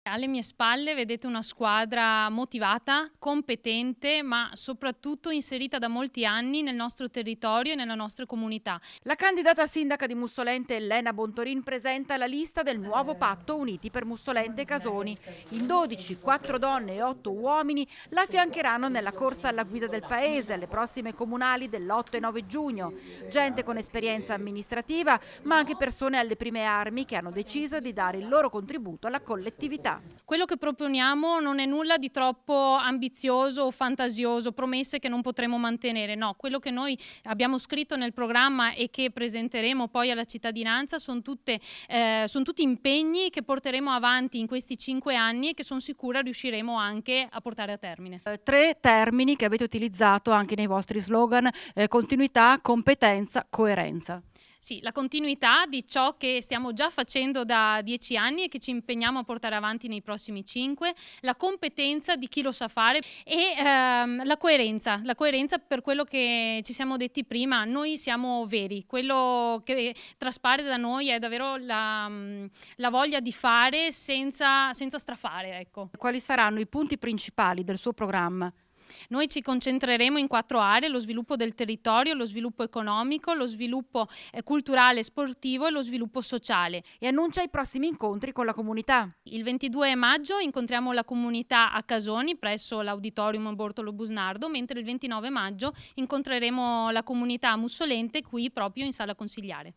Alle mie spalle vedete una squadra motivata, competente, ma soprattutto inserita da molti anni nel nostro territorio e nella nostra comunità. La candidata sindaca di Mussolente Elena Bontorin presenta la lista del nuovo patto Uniti per Mussolente e Casoni. In 12, 4 donne e 8 uomini la affiancheranno nella corsa alla guida del paese alle prossime comunali dell'8 e 9 giugno. Gente con esperienza amministrativa, ma anche persone alle prime armi che hanno deciso di dare il loro contributo alla collettività. Quello che proponiamo non è nulla di troppo ambizioso o fantasioso, promesse che non potremo mantenere. No, quello che noi abbiamo scritto nel programma e che presenteremo poi alla cittadinanza sono tutti impegni che porteremo avanti in questi 5 anni e che sono sicura riusciremo anche a portare a termine. 3 termini che avete utilizzato anche nei vostri slogan: continuità, competenza, coerenza. Sì, la continuità di ciò che stiamo già facendo da 10 anni e che ci impegniamo a portare avanti nei prossimi 5, la competenza di chi lo sa fare e la coerenza per quello che ci siamo detti prima, noi siamo veri, quello che traspare da noi è davvero la voglia di fare senza strafare, ecco. Quali saranno i punti principali del suo programma? Noi ci concentreremo in 4 aree: lo sviluppo del territorio, lo sviluppo economico, lo sviluppo culturale e sportivo e lo sviluppo sociale. E annuncia i prossimi incontri con la comunità. Il 22 maggio incontriamo la comunità a Casoni presso l'Auditorium Bortolo Busnardo, mentre il 29 maggio incontreremo la comunità mussolente qui proprio in Sala Consigliare.